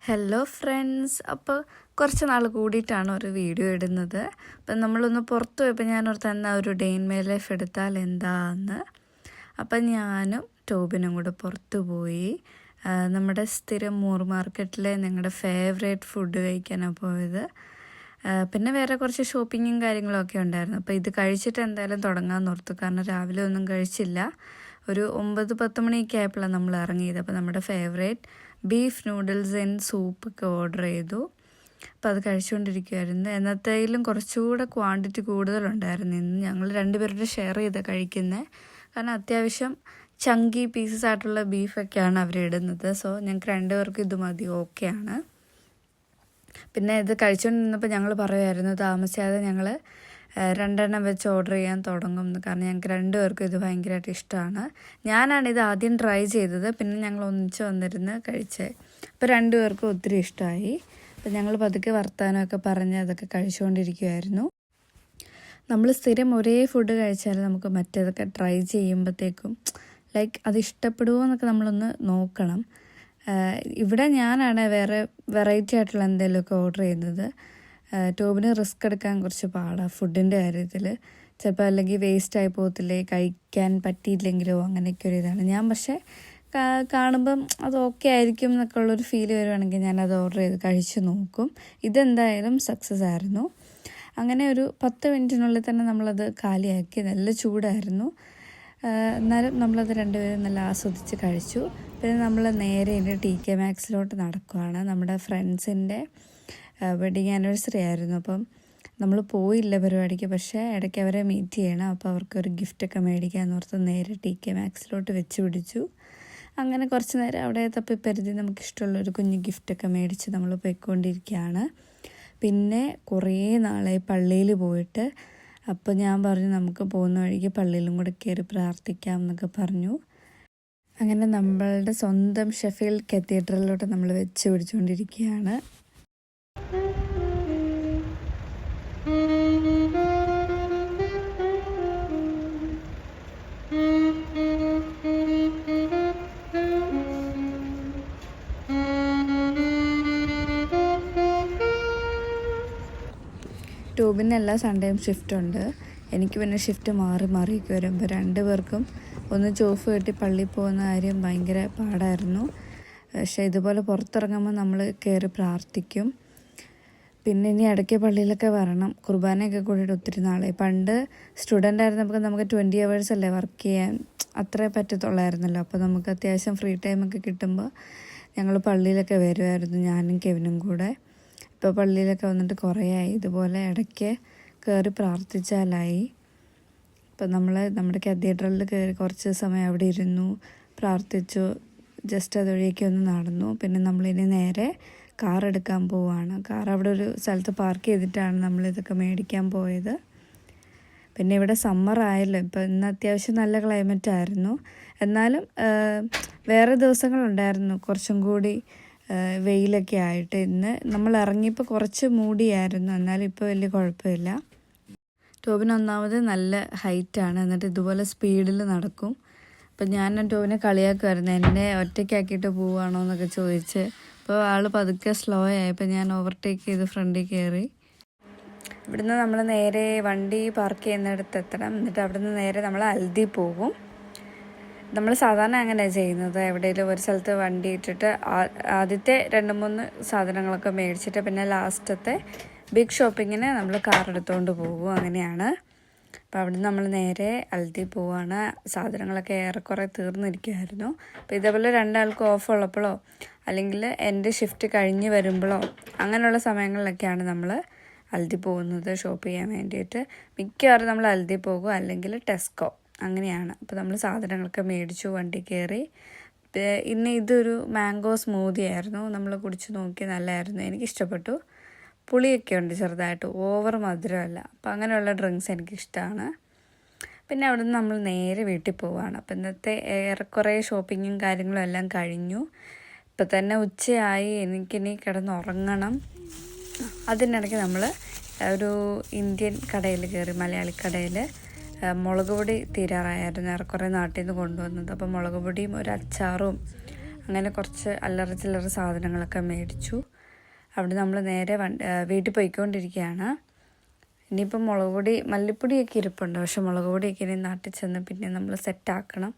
Hello friends. അപ്പോൾ കുറച്ച് നാൾ കൂടിയിട്ടാണ് ഒരു വീഡിയോ ഇടുന്നത്. അപ്പം നമ്മളൊന്ന് പുറത്ത് പോയപ്പോൾ ഞാനോർത്ത് എന്നാൽ ഒരു ഡേ ഇൻ മൈ ലൈഫ് എടുത്താൽ എന്താന്ന്. അപ്പം ഞാനും ടോബിനും കൂടെ പുറത്ത് പോയി നമ്മുടെ സ്ഥിരം മൂർ മാർക്കറ്റിലെ ഞങ്ങളുടെ ഫേവറേറ്റ് ഫുഡ് കഴിക്കാനാണ് പോയത്. പിന്നെ വേറെ കുറച്ച് ഷോപ്പിങ്ങും കാര്യങ്ങളൊക്കെ ഉണ്ടായിരുന്നു. അപ്പോൾ ഇത് കഴിച്ചിട്ട് എന്തായാലും തുടങ്ങാമെന്ന് ഓർത്തു. കാരണം രാവിലെ ഒന്നും കഴിച്ചില്ല. ഒരു 9-10 മണിയൊക്കെ ആയപ്പോഴാണ് നമ്മൾ ഇറങ്ങിയത്. അപ്പോൾ നമ്മുടെ ഫേവറേറ്റ് ബീഫ് നൂഡിൽസ് ആൻഡ് സൂപ്പൊക്കെ ഓർഡർ ചെയ്തു. അപ്പോൾ അത് കഴിച്ചുകൊണ്ടിരിക്കുമായിരുന്നു. എന്നത്തേലും കുറച്ചുകൂടെ ക്വാണ്ടിറ്റി കൂടുതലുണ്ടായിരുന്നു. ഇന്ന് ഞങ്ങൾ രണ്ടുപേരുടെ ഷെയർ ചെയ്ത് കഴിക്കുന്നത്. കാരണം അത്യാവശ്യം ചങ്കി പീസസ് ആയിട്ടുള്ള ബീഫൊക്കെയാണ് അവരിടുന്നത്. സോ ഞങ്ങൾക്ക് രണ്ടുപേർക്കും ഇത് മതി, ഓക്കെയാണ്. പിന്നെ ഇത് കഴിച്ചുകൊണ്ടിരുന്നപ്പോൾ ഞങ്ങൾ പറയുമായിരുന്നു താമസിയാതെ ഞങ്ങൾ 2 എണ്ണം വെച്ച് ഓർഡർ ചെയ്യാൻ തുടങ്ങും. കാരണം ഞങ്ങൾക്ക് രണ്ടുപേർക്കും ഇത് ഭയങ്കരമായിട്ട് ഇഷ്ടമാണ്. ഞാനാണ് ഇത് ആദ്യം ട്രൈ ചെയ്തത്. പിന്നെ ഞങ്ങൾ ഒന്നിച്ച് വന്നിരുന്ന് കഴിച്ചത്. അപ്പോൾ രണ്ടുപേർക്കും ഒത്തിരി ഇഷ്ടമായി. അപ്പോൾ ഞങ്ങൾ പതുക്കെ വർത്താനമൊക്കെ പറഞ്ഞ് അതൊക്കെ കഴിച്ചുകൊണ്ടിരിക്കുമായിരുന്നു. നമ്മൾ സ്ഥിരം ഒരേ ഫുഡ് കഴിച്ചാൽ നമുക്ക് മറ്റേതൊക്കെ ട്രൈ ചെയ്യുമ്പോഴത്തേക്കും അത് ഇഷ്ടപ്പെടുമോ എന്നൊക്കെ നമ്മളൊന്ന് നോക്കണം. ഇവിടെ ഞാനാണ് വേറെ വെറൈറ്റി ആയിട്ടുള്ള എന്തെങ്കിലുമൊക്കെ ഓർഡർ ചെയ്യുന്നത്. ടോബിന് റിസ്ക് എടുക്കാൻ കുറച്ച് പാടാണ് ഫുഡിൻ്റെ കാര്യത്തിൽ. ചിലപ്പോൾ അല്ലെങ്കിൽ വേസ്റ്റായി പോകത്തില്ലേ, കഴിക്കാൻ പറ്റിയില്ലെങ്കിലോ, അങ്ങനെയൊക്കെ ഒരു ഇതാണ്. ഞാൻ പക്ഷേ കാണുമ്പം അത് ഓക്കെ ആയിരിക്കും എന്നൊക്കെ ഉള്ളൊരു ഫീൽ വരുവാണെങ്കിൽ ഞാനത് ഓർഡർ ചെയ്ത് കഴിച്ച് നോക്കും. ഇതെന്തായാലും സക്സസ് ആയിരുന്നു. അങ്ങനെ ഒരു 10 മിനിറ്റിനുള്ളിൽ തന്നെ നമ്മളത് കാലിയാക്കി. നല്ല ചൂടായിരുന്നു. എന്നാലും നമ്മളത് രണ്ടുപേരും നല്ല ആസ്വദിച്ച് കഴിച്ചു. പിന്നെ നമ്മൾ നേരെ ഇനി TK Maxx നടക്കുകയാണ്. നമ്മുടെ ഫ്രണ്ട്സിൻ്റെ വെഡിങ് ആനിവേഴ്സറി ആയിരുന്നു. അപ്പം നമ്മൾ പോയില്ല പരിപാടിക്ക്. പക്ഷേ ഇടയ്ക്ക് അവരെ മീറ്റ് ചെയ്യണം. അപ്പോൾ അവർക്കൊരു ഗിഫ്റ്റൊക്കെ മേടിക്കാമെന്ന് ഓർത്ത് നേരെ TK Maxx വെച്ച് പിടിച്ചു. അങ്ങനെ കുറച്ച് നേരം അവിടെ തപ്പിപ്പരുതി നമുക്കിഷ്ടമുള്ളൊരു കുഞ്ഞ് ഗിഫ്റ്റൊക്കെ മേടിച്ച് നമ്മൾ പോയിക്കൊണ്ടിരിക്കുകയാണ്. പിന്നെ കുറേ നാളായി പള്ളിയിൽ പോയിട്ട്. അപ്പോൾ ഞാൻ പറഞ്ഞു നമുക്ക് പോകുന്ന വഴിക്ക് പള്ളിയിലും കൂടെ കയറി പ്രാർത്ഥിക്കാം എന്നൊക്കെ പറഞ്ഞു. അങ്ങനെ നമ്മളുടെ സ്വന്തം ഷെഫീൽഡ് കത്തീഡ്രലിലോട്ട് നമ്മൾ വെച്ച് പിടിച്ചുകൊണ്ടിരിക്കുകയാണ്. ടോബിന് എല്ലാ സൺഡേയും ഷിഫ്റ്റ് ഉണ്ട്. എനിക്ക് പിന്നെ ഷിഫ്റ്റ് മാറിയൊക്കെ വരുമ്പോൾ രണ്ടുപേർക്കും ഒന്ന് ചോഫ് കെട്ടി പള്ളിയിൽ പോകുന്ന കാര്യം ഭയങ്കര പാടായിരുന്നു. പക്ഷേ ഇതുപോലെ പുറത്തിറങ്ങുമ്പോൾ നമ്മൾ കയറി പ്രാർത്ഥിക്കും. പിന്നെ ഇനി ഇടയ്ക്ക് പള്ളിയിലൊക്കെ വരണം. കുർബാനയൊക്കെ കൂടിയിട്ട് ഒത്തിരി നാളായി. പണ്ട് സ്റ്റുഡൻ്റ് ആയിരുന്നപ്പോൾ നമുക്ക് 20 hours അല്ലേ വർക്ക് ചെയ്യാൻ അത്രേ പറ്റത്തുള്ളായിരുന്നല്ലോ. അപ്പോൾ നമുക്ക് അത്യാവശ്യം ഫ്രീ ടൈമൊക്കെ കിട്ടുമ്പോൾ ഞങ്ങൾ പള്ളിയിലൊക്കെ വരുമായിരുന്നു, ഞാനും കെവിനും കൂടെ. ഇപ്പോൾ പള്ളിയിലൊക്കെ വന്നിട്ട് കുറേ ആയി. ഇതുപോലെ ഇടയ്ക്ക് കയറി പ്രാർത്ഥിച്ചാലായി. ഇപ്പോൾ നമ്മൾ നമ്മുടെ കത്തീഡ്രലിൽ കയറി കുറച്ച് സമയം അവിടെ ഇരുന്നു, പ്രാർത്ഥിച്ചു, ജസ്റ്റ് അതുവഴിയൊക്കെ ഒന്ന് നടന്നു. പിന്നെ നമ്മളിനി നേരെ കാർ എടുക്കാൻ പോവുകയാണ്. കാർ അവിടെ ഒരു സ്ഥലത്ത് പാർക്ക് ചെയ്തിട്ടാണ് നമ്മളിതൊക്കെ മേടിക്കാൻ പോയത്. പിന്നെ ഇവിടെ സമ്മർ ആയല്ലോ. ഇപ്പോൾ ഇന്ന് അത്യാവശ്യം നല്ല ക്ലൈമറ്റ് ആയിരുന്നു. എന്നാലും വേറെ ദിവസങ്ങളുണ്ടായിരുന്നു കുറച്ചും കൂടി വെയിലൊക്കെ ആയിട്ട്. ഇന്ന് നമ്മൾ ഇറങ്ങിയപ്പോൾ കുറച്ച് മൂടിയായിരുന്നു. എന്നാലും ഇപ്പോൾ വലിയ കുഴപ്പമില്ല. ടോബിന് ഒന്നാമത് നല്ല ഹൈറ്റാണ്. എന്നിട്ട് ഇതുപോലെ സ്പീഡിൽ നടക്കും. അപ്പം ഞാൻ ടോബിനെ കളിയാക്കുമായിരുന്നു, എന്നെ ഒറ്റയ്ക്കാക്കിയിട്ട് പോവുകയാണോ എന്നൊക്കെ ചോദിച്ച്. അപ്പോൾ ആൾ പതുക്കെ സ്ലോ ആയപ്പോൾ ഞാൻ ഓവർടേക്ക് ചെയ്ത് ഫ്രണ്ടിൽ കയറി. ഇവിടുന്ന് നമ്മൾ നേരെ വണ്ടി പാർക്ക് ചെയ്യുന്നിടത്ത് എത്തണം. എന്നിട്ട് അവിടുന്ന് നേരെ നമ്മൾ ഹൽദി പോകും. നമ്മൾ സാധാരണ അങ്ങനെയാണ് ചെയ്യുന്നത്. എവിടെയെങ്കിലും ഒരു സ്ഥലത്ത് വണ്ടി ഇട്ടിട്ട് ആദ്യത്തെ 2-3 സാധനങ്ങളൊക്കെ മേടിച്ചിട്ട് പിന്നെ ലാസ്റ്റത്തെ ബിഗ് ഷോപ്പിങ്ങിന് നമ്മൾ കാർ എടുത്തുകൊണ്ട് പോകും. അങ്ങനെയാണ്. അപ്പോൾ അവിടെ നമ്മൾ നേരെ ഹൽദി പോവുകയാണ്. സാധനങ്ങളൊക്കെ ഏറെക്കുറെ തീർന്നിരിക്കുമായിരുന്നു. അപ്പോൾ ഇതേപോലെ 2 ആൾക്ക് ഓഫ് ഉള്ളപ്പോഴോ അല്ലെങ്കിൽ എൻ്റെ ഷിഫ്റ്റ് കഴിഞ്ഞ് വരുമ്പോഴോ അങ്ങനെയുള്ള സമയങ്ങളിലൊക്കെയാണ് നമ്മൾ ഹൽദി പോകുന്നത് ഷോപ്പ് ചെയ്യാൻ വേണ്ടിയിട്ട്. മിക്കവാറും നമ്മൾ ഹൽദി പോകും, അല്ലെങ്കിൽ ടെസ്കോ, അങ്ങനെയാണ്. അപ്പോൾ നമ്മൾ സാധനങ്ങളൊക്കെ മേടിച്ചു, വണ്ടി കയറി. ഇന്ന് ഇതൊരു മാംഗോ സ്മൂതി ആയിരുന്നു. നമ്മൾ കുടിച്ച് നോക്കി, നല്ലതായിരുന്നു, എനിക്കിഷ്ടപ്പെട്ടു. പുളിയൊക്കെ ഉണ്ട് ചെറുതായിട്ട്, ഓവർ മധുരമല്ല. അപ്പോൾ അങ്ങനെയുള്ള ഡ്രിങ്ക്സ് എനിക്കിഷ്ടമാണ്. പിന്നെ അവിടെ നിന്ന് നമ്മൾ നേരെ വീട്ടിൽ പോവുകയാണ്. അപ്പോൾ ഇന്നത്തെ ഏറെക്കുറെ ഷോപ്പിങ്ങും കാര്യങ്ങളും എല്ലാം കഴിഞ്ഞു. ഇപ്പം തന്നെ ഉച്ചയായി, എനിക്കിനി കിടന്നുറങ്ങണം. അതിനിടയ്ക്ക് നമ്മൾ ഒരു ഇന്ത്യൻ കടയിൽ കയറി, മലയാളി കടയിൽ. മുളക് പൊടി തീരാറായിരുന്നു, ഏറെക്കുറെ നാട്ടിൽ നിന്ന് കൊണ്ടുവന്നത്. അപ്പോൾ മുളക് പൊടിയും ഒരു അച്ചാറും അങ്ങനെ കുറച്ച് അല്ലറ ചില്ലറ സാധനങ്ങളൊക്കെ മേടിച്ചു. അവിടെ നമ്മൾ നേരെ വീട്ടിൽ പോയിക്കൊണ്ടിരിക്കുകയാണ്. ഇനിയിപ്പം മുളക് പൊടി മല്ലിപ്പൊടിയൊക്കെ ഇരിപ്പുണ്ട്, പക്ഷെ മുളക് പൊടിയൊക്കെ ഇനി നാട്ടിൽ ചെന്ന് പിന്നെ നമ്മൾ സെറ്റാക്കണം.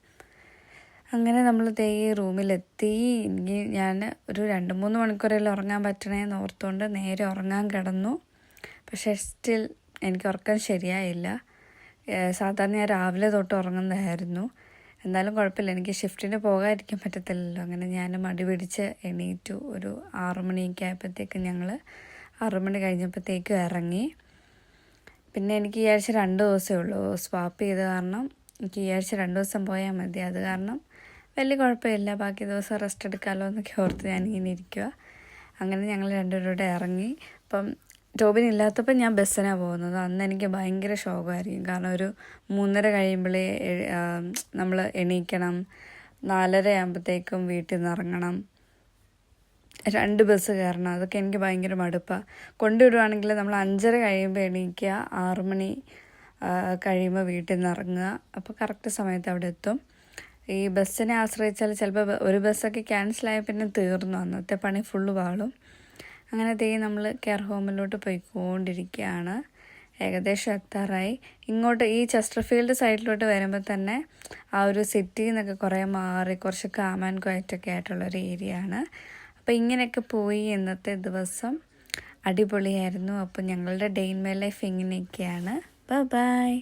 അങ്ങനെ നമ്മൾ റൂമിലെത്തി. ഇനി ഞാൻ ഒരു 2-3 മണിക്കൂറെല്ലാം ഉറങ്ങാൻ പറ്റണേന്ന് ഓർത്തുകൊണ്ട് നേരെ ഉറങ്ങാൻ കിടന്നു. പക്ഷേ സ്റ്റിൽ എനിക്ക് ഉറക്കം ശരിയായില്ല. സാധാരണ ഞാൻ രാവിലെ തൊട്ട് ഉറങ്ങുന്നതായിരുന്നു. എന്നാലും കുഴപ്പമില്ല, എനിക്ക് ഷിഫ്റ്റിന് പോകാതിരിക്കാൻ പറ്റത്തില്ലല്ലോ. അങ്ങനെ ഞാൻ മടി പിടിച്ച് എണീറ്റു. ഒരു 6 മണിയൊക്കെ ആയപ്പോഴത്തേക്കും ഞങ്ങൾ 6 മണി കഴിഞ്ഞപ്പോഴത്തേക്കും ഇറങ്ങി. പിന്നെ എനിക്ക് ഈ ആഴ്ച 2 ദിവസമേ ഉള്ളൂ സ്വാപ്പ് ചെയ്ത കാരണം. എനിക്ക് ഈ ആഴ്ച 2 ദിവസം പോയാൽ മതി. അത് കാരണം വലിയ കുഴപ്പമില്ല, ബാക്കി ദിവസം റെസ്റ്റ് എടുക്കാമല്ലോ എന്നൊക്കെ ഓർത്ത് ഞാനിങ്ങനെ ഇരിക്കുക. അങ്ങനെ ഞങ്ങൾ രണ്ടുപേരുടെ ഇറങ്ങി. അപ്പം ടോബിനില്ലാത്തപ്പോൾ ഞാൻ ബസ്സിനാണ് പോകുന്നത്. അന്ന് എനിക്ക് ഭയങ്കര ശോകമായിരിക്കും. കാരണം ഒരു 3:30 കഴിയുമ്പോഴേ നമ്മൾ എണീക്കണം, 4:30 ആകുമ്പോഴത്തേക്കും വീട്ടിൽ നിന്ന് ഇറങ്ങണം, 2 ബസ് കയറണം. അതൊക്കെ എനിക്ക് ഭയങ്കര മടുപ്പാണ്. കൊണ്ടുവിടുവാണെങ്കിൽ നമ്മൾ 5:30 കഴിയുമ്പോൾ എണീക്കുക, 6 മണി കഴിയുമ്പോൾ വീട്ടിൽ നിന്ന് ഇറങ്ങുക. അപ്പോൾ കറക്റ്റ് സമയത്ത് അവിടെ എത്തും. ഈ ബസ്സിനെ ആശ്രയിച്ചാൽ ചിലപ്പോൾ ഒരു ബസ്സൊക്കെ ക്യാൻസലായ പിന്നെ തീർന്നു, അന്നത്തെ പണി ഫുള്ള് വാളും. അങ്ങനെ നമ്മൾ കെയർ ഹോമിലോട്ട് പോയിക്കൊണ്ടിരിക്കുകയാണ്. ഏകദേശം എത്താറായി. ഇങ്ങോട്ട് ഈ ചെസ്റ്റർഫീൽഡ് സൈഡിലോട്ട് വരുമ്പോൾ തന്നെ ആ ഒരു സിറ്റിയിൽ നിന്നൊക്കെ കുറേ മാറി കുറച്ച് കാം ആൻഡ് ക്വയറ്റൊക്കെ ആയിട്ടുള്ളൊരു ഏരിയ ആണ്. അപ്പോൾ ഇങ്ങനെയൊക്കെ പോയി ഇന്നത്തെ ദിവസം അടിപൊളിയായിരുന്നു. അപ്പോൾ ഞങ്ങളുടെ ഡേ ഇൻ മൈ ലൈഫ് ഇങ്ങനെയൊക്കെയാണ്. ബൈ.